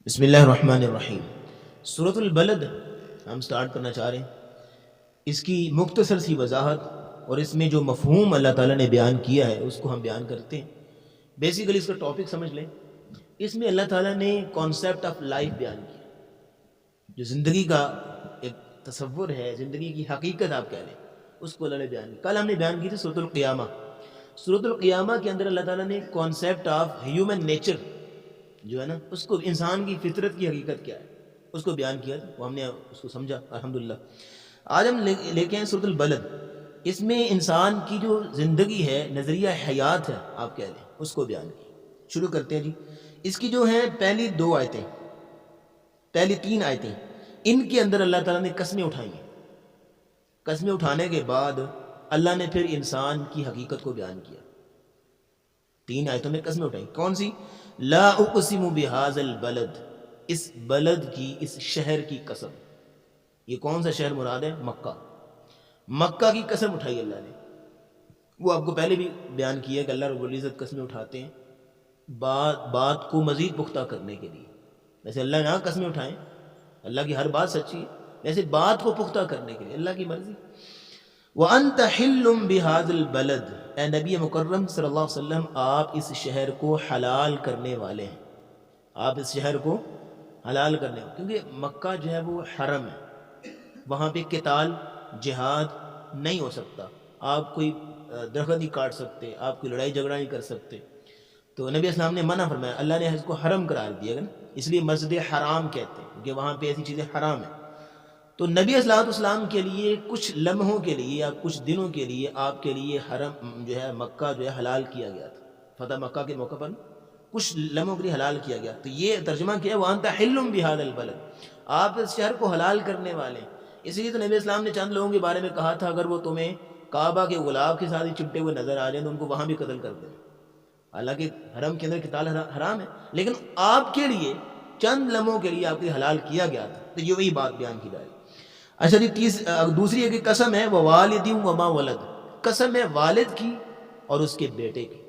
بسم اللہ الرحمن الرحیم۔ سورۃ البلد ہم سٹارٹ کرنا چاہ رہے ہیں۔ اس کی مختصر سی وضاحت اور اس میں جو مفہوم اللہ تعالیٰ نے بیان کیا ہے اس کو ہم بیان کرتے ہیں۔ بیسیکلی اس کا ٹاپک سمجھ لیں۔ اس میں اللہ تعالیٰ نے کانسیپٹ آف لائف بیان کیا، جو زندگی کا ایک تصور ہے، زندگی کی حقیقت آپ کہہ لیں، اس کو اللہ نے بیان کیا۔ کل ہم نے بیان کی تھی سورۃ القیامہ۔ سورۃ القیامہ کے اندر اللہ تعالیٰ نے کانسیپٹ آف ہیومن نیچر جو ہے نا، اس کو انسان کی فطرت کی حقیقت کیا ہے اس کو بیان کیا، وہ ہم نے اس کو سمجھا الحمدللہ۔ آج ہم لے کے ہیں سورۃ البلد۔ اس میں انسان کی جو زندگی ہے، نظریہ حیات ہے آپ کہہ لیں، اس کو بیان کی۔ شروع کرتے ہیں جی۔ اس کی جو ہیں پہلی دو آیتیں، پہلی تین آیتیں، ان کے اندر اللہ تعالیٰ نے قسمیں اٹھائی ہیں۔ قسمیں اٹھانے کے بعد اللہ نے پھر انسان کی حقیقت کو بیان کیا۔ تین آیتوں میں قسمیں اٹھائی، کون سی؟ لا اقسم بہذا البلد، اس بلد کی، اس شہر کی قسم۔ یہ کون سا شہر مراد ہے؟ مکہ۔ مکہ کی قسم اٹھائی اللہ نے۔ وہ آپ کو پہلے بھی بیان کیا کہ اللہ رب العزت قسمیں اٹھاتے ہیں بات کو مزید پختہ کرنے کے لیے۔ ویسے اللہ نے قسمیں اٹھائیں، اللہ کی ہر بات سچی ہے، ویسے بات کو پختہ کرنے کے لیے اللہ کی مرضی۔ وَأَنْتَ حِلٌّ بِهَذَا الْبَلَدِ، اے نبی مکرم صلی اللہ علیہ وسلم، آپ اس شہر کو حلال کرنے والے ہیں۔ آپ اس شہر کو حلال کرنے والے، کیونکہ مکہ جو ہے وہ حرم ہے، وہاں پہ قتال جہاد نہیں ہو سکتا، آپ کوئی درخت نہیں کاٹ سکتے، آپ کوئی لڑائی جھگڑا نہیں کر سکتے۔ تو نبی اسلام نے منع فرمایا، اللہ نے اس کو حرم قرار دیا گا نا، اس لیے مسجد حرام کہتے ہیں کہ وہاں پہ ایسی چیزیں حرام ہیں۔ تو نبی صلی اللہ علیہ وسلم کے لیے کچھ لمحوں کے لیے یا کچھ دنوں کے لیے آپ کے لیے حرم جو ہے مکہ جو ہے حلال کیا گیا تھا۔ فتح مکہ کے موقع پر کچھ لمحوں کے لیے حلال کیا گیا۔ تو یہ ترجمہ کیا ہے، وَأَنْتَ حِلٌّ بِهَذَا الْبَلَدِ، آپ اس شہر کو حلال کرنے والے۔ اس لیے تو نبی اسلام نے چند لوگوں کے بارے میں کہا تھا، اگر وہ تمہیں کعبہ کے غلاف کے ساتھ ہی چپٹے ہوئے نظر آ جائیں تو ان کو وہاں بھی قتل کر دیں۔ حالانکہ حرم کے اندر قتال حرام ہے، لیکن آپ کے لیے چند لمحوں کے لیے آپ کو حلال کیا گیا تھا۔ تو یہ وہی بات بیان کی جا رہی۔ اچھا جی، دوسری ایک قسم ہے، ووالد وما ولد، قسم ہے والد کی اور اس کے بیٹے کی۔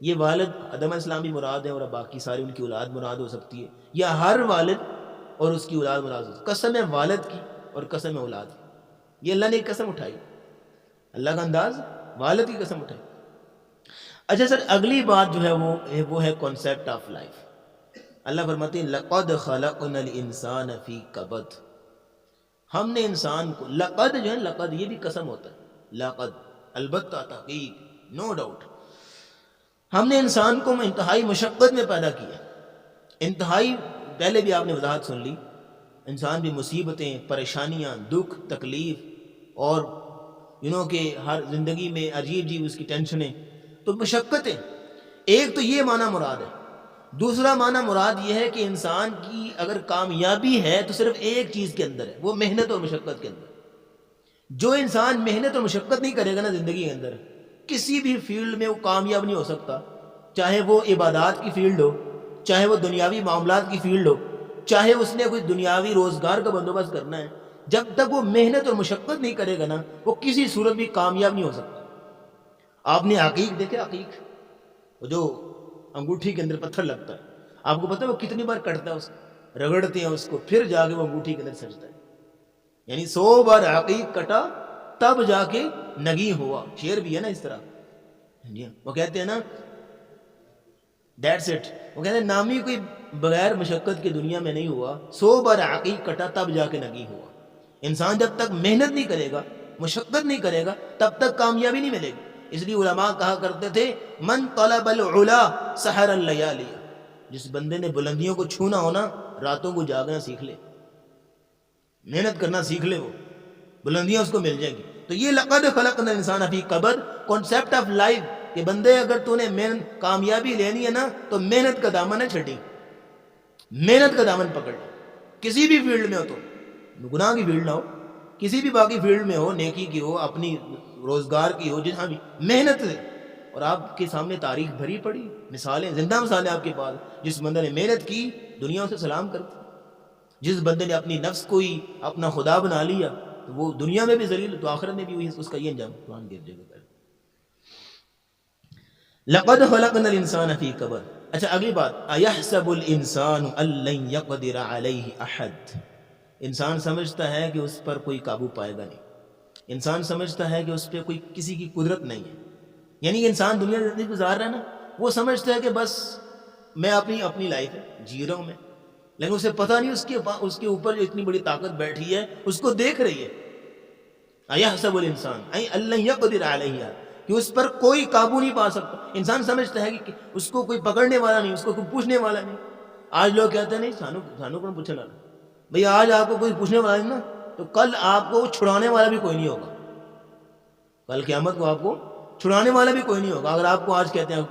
یہ والد آدم علیہ السلام بھی مراد ہے، اور باقی ساری ان کی اولاد مراد ہو سکتی ہے، یا ہر والد اور اس کی اولاد مراد ہو سکتی ہے۔ قسم ہے والد کی اور قسم ہے اولاد کی۔ یہ اللہ نے ایک قسم اٹھائی، اللہ کا انداز، والد کی قسم اٹھائی۔ اچھا سر، اگلی بات جو ہے وہ ہے کانسیپٹ آف لائف۔ اللہ فرماتے ہیں لقد خلقنا الانسان فی کبد، ہم نے انسان کو، لقد جو ہے، لقد یہ بھی قسم ہوتا ہے، لقد البتہ، تحقیق، نو ڈاؤٹ، ہم نے انسان کو انتہائی مشقت میں پیدا کیا۔ انتہائی، پہلے بھی آپ نے وضاحت سن لی، انسان بھی مصیبتیں، پریشانیاں، دکھ، تکلیف، اور کہ ہر زندگی میں عجیب عجیب اس کی ٹینشنیں، تو مشقتیں۔ ایک تو یہ معنی مراد ہے۔ دوسرا معنی مراد یہ ہے کہ انسان کی اگر کامیابی ہے تو صرف ایک چیز کے اندر ہے، وہ محنت اور مشقت کے اندر۔ جو انسان محنت اور مشقت نہیں کرے گا نا زندگی کے اندر، کسی بھی فیلڈ میں وہ کامیاب نہیں ہو سکتا، چاہے وہ عبادات کی فیلڈ ہو، چاہے وہ دنیاوی معاملات کی فیلڈ ہو، چاہے اس نے کوئی دنیاوی روزگار کا بندوبست کرنا ہے، جب تک وہ محنت اور مشقت نہیں کرے گا نا، وہ کسی صورت بھی کامیاب نہیں ہو سکتا۔ آپ نے عقیق دیکھے؟ عقیق، وہ جو انگوٹھی کے اندر پتھر لگتا ہے، آپ کو پتہ ہے وہ کتنی بار کٹتا ہے، اس کو رگڑتے ہیں، اس کو پھر جا کے وہ انگوٹھی کے اندر سجتا ہے۔ یعنی 100 بار عقیق کٹا تب جا کے نگیں ہوا۔ شعر بھی ہے نا اس طرح، وہ کہتے ہیں نا دیٹس اٹ، وہ کہتے ہیں نامی کوئی بغیر مشقت کی دنیا میں نہیں ہوا، 100 بار عقیق کٹا تب جا کے نگیں ہوا۔ انسان جب تک محنت نہیں کرے گا، مشقت نہیں کرے گا، تب تک کامیابی نہیں ملے گی۔ اس لیے علماء کہا کرتے تھے من طلب العلا سحر اللیالی، جس بندے نے بلندیوں کو چھونا ہونا، راتوں کو جاگنا سیکھ لے، محنت کرنا سیکھ لے، وہ بلندیاں اس کو مل جائیں گی۔ تو یہ لقد خلقنا الانسان فی کبد، کانسیپٹ آف لائف، کہ بندے اگر تو نے محنت کامیابی لینی ہے نا تو محنت کا دامن نہ چھٹی، محنت کا دامن پکڑ لے۔ کسی بھی فیلڈ میں ہو، تو گناہ کی فیلڈ نہ ہو، کسی بھی باقی فیلڈ میں ہو، نیکی کی ہو، اپنی روزگار کی ہو، جہاں بھی محنت ہے۔ اور آپ کے سامنے تاریخ بھری پڑی، مثالیں، زندہ مثالیں آپ کے پاس، جس بندے نے محنت کی دنیا اسے سلام کرتی، جس بندے نے اپنی نفس کو ہی اپنا خدا بنا لیا تو وہ دنیا میں بھی ذلیل، تو آخرت میں بھی اس کا یہ انجام قرآن گر جائے گا۔ لقد خلقنا الانسان فی کبد، اچھا اگلی بات، اَيَحْسَبُ الْإِنسَانُ أَن لَّن يَقْدِرَ عَلَيْهِ أَحَدٌ، انسان سمجھتا ہے کہ اس پر کوئی قابو پائے گا نہیں، انسان سمجھتا ہے کہ اس پہ کوئی کسی کی قدرت نہیں ہے. یعنی کہ انسان دنیا میں زندگی گزار رہا ہے نا، وہ سمجھتا ہے کہ بس میں اپنی لائف ہے جی رہا ہوں میں، لیکن اسے پتہ نہیں اس کے اوپر جو اتنی بڑی طاقت بیٹھی ہے اس کو دیکھ رہی ہے. اَيَحْسَبُ الْإِنسَانُ أَن لَّن يَقْدِرَ عَلَيْهِ، کہ اس پر کوئی قابو نہیں پا سکتا. انسان سمجھتا ہے کہ اس کو کوئی پکڑنے والا نہیں، اس کو کوئی پوچھنے والا نہیں. آج لوگ کہتے ہیں نہیں سانو کون پوچھنے والا، بھئی آج آپ کو کوئی پوچھنے والا نہیں نا، تو کل آپ کو چھڑانے والا بھی کوئی نہیں ہوگا. کل قیامت کو آپ کو چھڑانے والا بھی کوئی نہیں ہوگا اگر آپ کو آج کہتے ہیں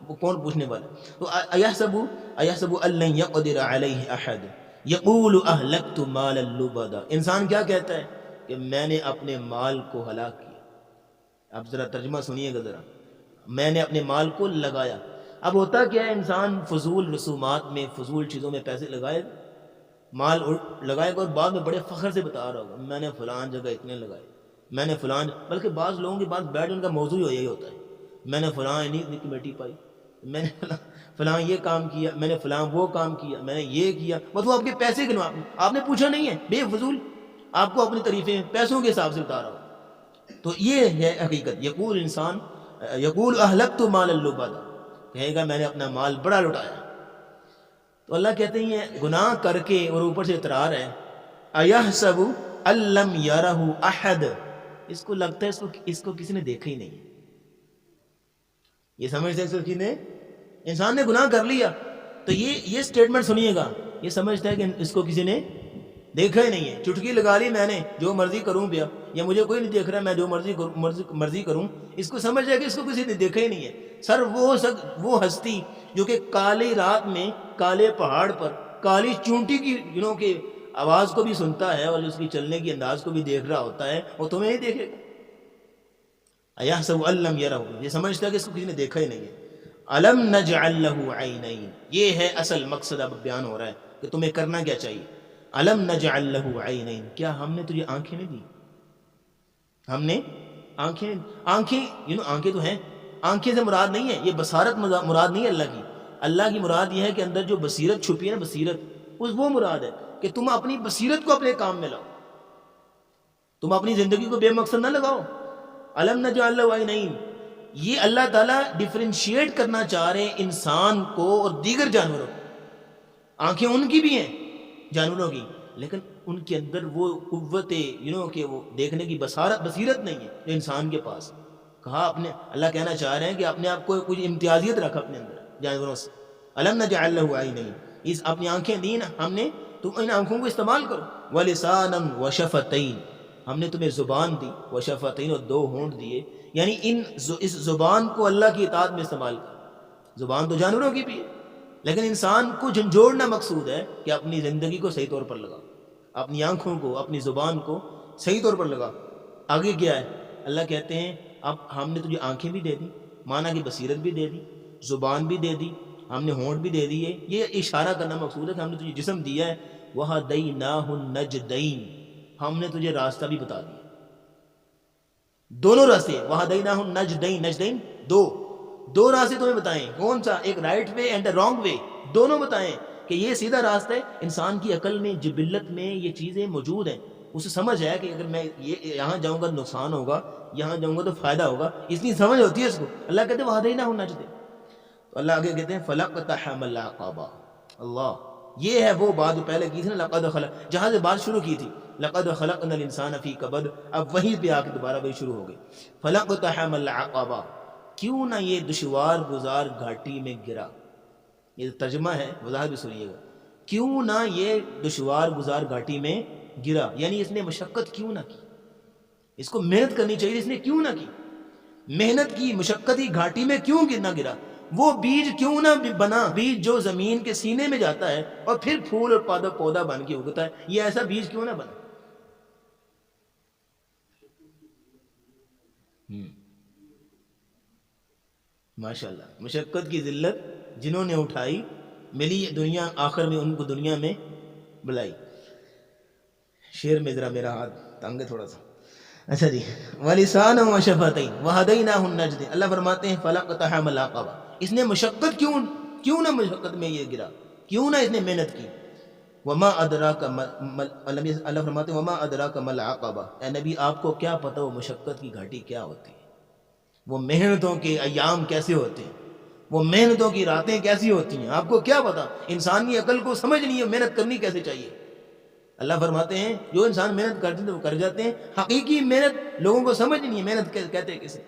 وہ کون پوچھنے والا. تو اَيَحْسَبُ أَن لَّن يَقْدِرَ عَلَيْهِ أَحَدٌ يَقُولُ أَهْلَكْتُ مَالًا لُبَدًا، انسان کیا کہتا ہے کہ میں نے اپنے مال کو ہلاک کیا. اب ذرا ترجمہ سنیے گا ذرا، میں نے اپنے مال کو لگایا. اب ہوتا کیا ہے، انسان فضول رسومات میں فضول چیزوں میں پیسے لگائے، مال لگائے گا اور بعد میں بڑے فخر سے بتا رہا ہوگا میں نے فلان جگہ اتنے لگائے، میں نے فلان، بلکہ بعض لوگوں کے بعد بیٹھ ان کا موضوع یہی ہوتا ہے، میں نے فلاں اتنی کمیٹی پائی، میں نے فلاں یہ کام کیا، میں نے فلاں وہ کام کیا، میں نے یہ کیا. بس وہ آپ کے پیسے گنوا، آپ نے پوچھا نہیں ہے، بے فضول آپ کو اپنی تعریفیں پیسوں کے حساب سے بتا رہا ہوں. تو یہ ہے حقیقت. یقول اہلکت مالا لبدا، کہے گا میں نے اپنا مال بڑا لٹایا. تو اللہ کہتے ہیں گناہ کر کے اور اوپر سے اطرار ہے. ایحسب ان لم یرہ احد، اس کو لگتا ہے اس کو کسی نے دیکھا ہی نہیں. یہ سمجھتے ہیں کہ نے انسان نے گناہ کر لیا، تو یہ سٹیٹمنٹ سنیے گا، یہ سمجھتا ہے کہ اس کو کسی نے دیکھا ہی نہیں ہے. چٹکی لگا لی میں نے، جو مرضی کروں پیا، یا مجھے کوئی نہیں دیکھ رہا، میں جو مرضی کروں. اس کو سمجھ جائے کہ اس کو کسی نے دیکھا ہی نہیں ہے. سر وہ ہستی جو کہ کالی رات میں کالے پہاڑ پر کالی چونٹی کی کہ آواز کو بھی سنتا ہے اور اس کی چلنے کی انداز کو بھی دیکھ رہا ہوتا ہے، وہ تمہیں نہیں دیکھے گا. ایحسب ان لم یرہ، یہ سمجھتا ہے کہ اس کو کسی نے دیکھا ہی نہیں ہے. الم نجعل لہ عینین، یہ ہے اصل مقصد اب بیان ہو رہا ہے کہ تمہیں کرنا کیا چاہیے. الم نجعل لہ عینین، کیا ہم نے تجھے آنکھیں نہیں دی؟ ہم نے آنکھیں آنکھیں تو ہیں، آنکھیں سے مراد نہیں ہے، یہ بصارت مراد نہیں ہے اللہ کی. اللہ کی مراد یہ ہے کہ اندر جو بصیرت چھپی ہے نا، بصیرت، وہ مراد ہے کہ تم اپنی بصیرت کو اپنے کام میں لاؤ، تم اپنی زندگی کو بے مقصد نہ لگاؤ. الم نجعل لہ عینین، یہ اللہ تعالیٰ ڈیفرینشیٹ کرنا چاہ رہے ہیں انسان کو اور دیگر جانوروں کو. آنکھیں ان کی بھی ہیں جانوروں کی، لیکن ان کے اندر وہ قوت کہ وہ دیکھنے کی بصیرت نہیں ہے جو انسان کے پاس. کہا اللہ کہنا چاہ رہے ہیں کہ اپنے آپ کو کچھ امتیازیت رکھ اپنے اندر جانوروں سے. الم نجعل لہ عینین، اس اپنی آنکھیں دی نا ہم نے، تم ان آنکھوں کو استعمال کرو. ولسانا وشفتین، ہم نے تمہیں زبان دی، وشفتین، اور 2 ہونٹ دیے. یعنی اس زبان کو اللہ کی اطاعت میں استعمال کرو. زبان تو جانوروں کی بھی ہے، لیکن انسان کو جھنجھوڑنا مقصود ہے کہ اپنی زندگی کو صحیح طور پر لگا، اپنی آنکھوں کو، اپنی زبان کو صحیح طور پر لگا. آگے کیا ہے، اللہ کہتے ہیں اب ہم نے تجھے آنکھیں بھی دے دی، مانا کہ بصیرت بھی دے دی، زبان بھی دے دی، ہم نے ہونٹ بھی دے دیے. یہ اشارہ کرنا مقصود ہے کہ ہم نے تجھے جسم دیا ہے. وَهَدَيْنَاهُ النَّجْدَيْنِ، ہم نے تجھے راستہ بھی بتا دیا، دونوں راستے. وَهَدَيْنَاهُ النَّجْدَيْنِ، نجدین دو راستے تمہیں بتائیں. کون سا؟ ایک right way and a wrong way, دونوں بتائیں کہ یہ سیدھا راستہ ہے. انسان کی عقل میں، جبلت میں یہ چیزیں موجود ہیں. اسے سمجھ ہے کہ اگر میں یہاں جاؤں گا نقصان ہوگا، یہاں جاؤں گا تو فائدہ ہوگا، اتنی سمجھ ہوتی ہے اس کو. اللہ کہتے ہیں وَهَدَيْنَاهُ النَّجْدَيْنِ. تو اللہ آگے کہتے ہیں فَلَقْتَحَمَ الْعَقَبَةَ. اللہ، یہ ہے وہ بات جو پہلے کی تھی نا، لقد خلق، جہاں سے بات شروع کی تھی، لقد خلقنا الانسان فی کبد، اب وہیں پہ آ کے دوبارہ وہی شروع ہو گئی. فَلَقْتَحَمَ الْعَقَبَةَ، کیوں نہ یہ دشوار گزار گھاٹی میں گرا. یہ ترجمہ ہے، وضاحت بھی سنیے گا. کیوں نہ یہ دشوار گزار گھاٹی میں گرا، یعنی اس نے مشقت کیوں نہ کی، اس کو محنت کرنی چاہیے، اس نے کیوں نہ کی، محنت کی، مشقت کی، گھاٹی میں کیوں نہ گرا. وہ بیج کیوں نہ بنا، بیج جو زمین کے سینے میں جاتا ہے اور پھر پھول اور پودا بن کے اگتا ہے، یہ ایسا بیج کیوں نہ بنا. ماشاءاللہ، مشقت کی ذلت جنہوں نے اٹھائی، ملی دنیا، آخر میں ان کو دنیا میں بلائی. شعر میں ذرا میرا ہاتھ تنگ ہے تھوڑا سا. اچھا جی، وَلِسَانًا وَشَفَتَيْنِ وَهَدَيْنَاهُ النَّجْدَيْنِ. اللہ فرماتے ہیں فَلَقْتَحَمَ الْعَقَبَةَ، اس نے مشقت کیوں کیوں نہ مشقت میں یہ گرا، کیوں نہ اس نے محنت کی. وما ادراک اللہ فرماتے ہیں وما ادراک مل عقبہ، اے نبی آپ کو کیا پتہ وہ مشقت کی گھاٹی کیا ہوتی ہے، وہ محنتوں کے ایام کیسے ہوتے ہیں، وہ محنتوں کی راتیں کیسی ہوتی ہیں، آپ کو کیا پتہ. انسانی عقل کو سمجھ نہیں ہے محنت کرنی کیسے چاہیے. اللہ فرماتے ہیں جو انسان محنت کرتے ہیں وہ کر جاتے ہیں. حقیقی محنت لوگوں کو سمجھ نہیں ہے محنت کہتے ہیں کسے.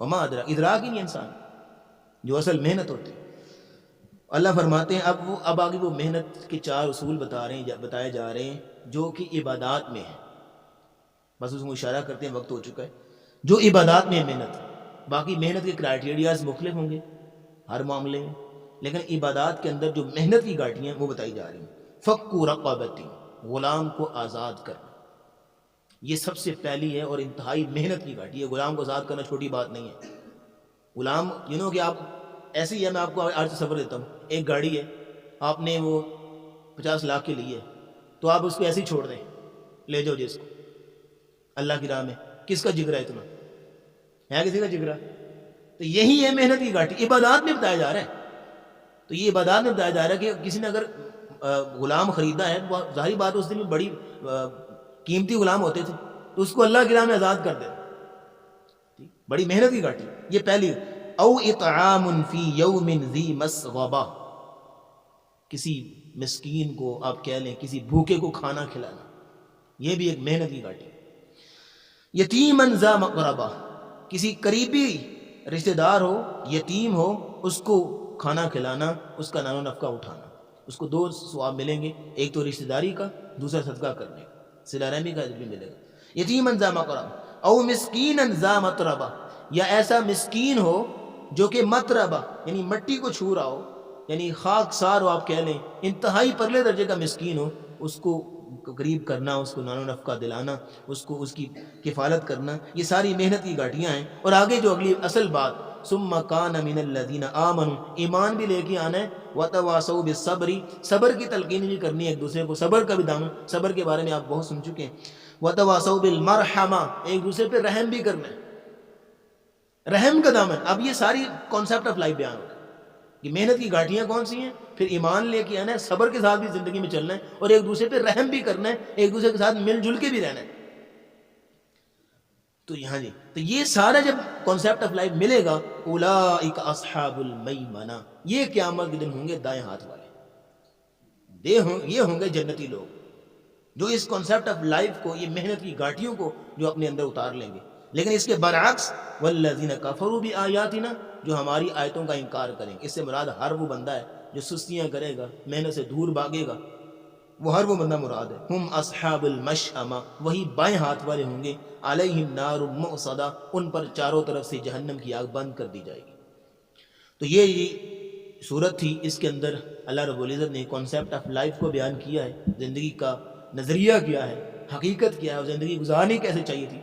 وما ادراک، ادراک ہی نہیں انسان جو اصل محنت ہوتی ہے. اللہ فرماتے ہیں اب آگے وہ محنت کے 4 اصول بتائے جا رہے ہیں جو کہ عبادات میں ہیں. بس اس کو اشارہ کرتے ہیں، وقت ہو چکا ہے. جو عبادات میں محنت، باقی محنت کے کرائٹیریاز مختلف ہوں گے ہر معاملے میں، لیکن عبادات کے اندر جو محنت کی گھاٹیاں وہ بتائی جا رہی ہیں. فَكُّ رَقَبَةٍ، غلام کو آزاد کرنا، یہ سب سے پہلی ہے اور انتہائی محنت کی گھاٹی ہے. غلام کو آزاد کرنا چھوٹی بات نہیں ہے. غلام کہ آپ ایسے ہی ہے، میں آپ کو آج سفر دیتا ہوں. ایک گاڑی ہے، آپ نے وہ 50 لاکھ کے لیے، تو آپ اس کو ایسے ہی چھوڑ دیں، لے جاؤ جس کو اللہ کی راہ میں. کس کا جگرا اتنا ہے؟ کسی کا جگرا؟ تو یہی ہے محنت کی گھاٹی. عبادات میں بتایا جا رہا ہے. تو یہ عبادات میں بتایا جا رہا ہے کہ کسی نے اگر غلام خریدا ہے، ظاہری بات اس دن میں بڑی قیمتی غلام ہوتے تھے، تو اس کو اللہ کی راہ میں آزاد کر دیں. بڑی محنت کی گھاٹی یہ پہلی. او اطعام فی یوم ذی مسغبہ، کسی مسکین کو آپ کہہ لیں کسی بھوکے کو کھانا کھلانا، یہ بھی ایک محنت کی گھاٹی. یتیما ذا مقربہ، کسی قریبی رشتہ دار ہو، یتیم ہو، اس کو کھانا کھلانا، اس کا نان و نفقہ اٹھانا. اس کو 2 ثواب ملیں گے، ایک تو رشتہ داری کا، دوسرا صدقہ کرنے کا، صلہ رحمی کا بھی ملے گا. یتیما ذا مقربہ او مسکینا ذا متربہ، یا ایسا مسکین ہو جو کہ متربہ یعنی مٹی کو چھو رہا ہو، یعنی خاک سار ہو، آپ کہہ لیں انتہائی پرلے درجے کا مسکین ہو، اس کو قریب کرنا، اس کو نان و نفقہ دلانا، اس کو اس کی کفالت کرنا، یہ ساری محنت کی گھاٹیاں ہیں. اور آگے جو اگلی اصل بات، ثم کان من الذین آمنوا، ایمان بھی لے کے آنا ہے، وتواصوا بالصبر، صبر کی تلقین بھی کرنی ہے ایک دوسرے کو. صبر کا بھی دامن، صبر کے بارے میں آپ بہت سن چکے ہیں. وتواصوا بالمرحمہ، ایک دوسرے پہ رحم بھی کرنا ہے، رحم کا دامن. اب یہ ساری کانسیپٹ آف لائف بیان ہو رہا ہے کہ محنت کی گھاٹیاں کون سی ہیں، پھر ایمان لے کے آنا ہے، صبر کے ساتھ بھی زندگی میں چلنا ہے، اور ایک دوسرے پہ رحم بھی کرنا ہے، ایک دوسرے کے ساتھ مل جل کے بھی رہنا ہے. تو یہاں تو یہ سارا جب کانسیپٹ آف لائف ملے گا، اولئک اصحاب المیمنہ، یہ قیامت کے دن ہوں گے دائیں ہاتھ والے. یہ ہوں گے جنتی لوگ جو اس کانسیپٹ آف لائف کو، یہ محنت کی گھاٹیوں کو جو اپنے اندر اتار لیں گے. لیکن اس کے برعکس والذین کفروا بآیاتنا، جو ہماری آیتوں کا انکار کریں گے. اس سے مراد ہر وہ بندہ ہے جو سستیاں کرے گا، محنت سے دور بھاگے گا، وہ ہر وہ بندہ مراد ہے. ہم اصحاب المشأمہ، وہی بائیں ہاتھ والے ہوں گے. علیہم نار مؤصدہ، ان پر چاروں طرف سے جہنم کی آگ بند کر دی جائے گی. تو یہ صورت تھی، اس کے اندر اللہ رب العزت نے کانسیپٹ آف لائف کو بیان کیا ہے، زندگی کا نظریہ کیا ہے، حقیقت کیا ہے، اور زندگی گزارنی کیسے چاہیے تھی.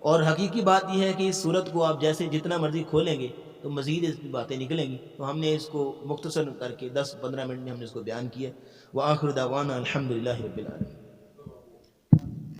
اور حقیقی بات یہ ہے کہ اس صورت کو آپ جیسے جتنا مرضی کھولیں گے تو مزید اس کی باتیں نکلیں گی. تو ہم نے اس کو مختصر کر کے 10-15 منٹ میں ہم نے اس کو بیان کیا. وآخر دعوانا الحمدللہ رب العالمین.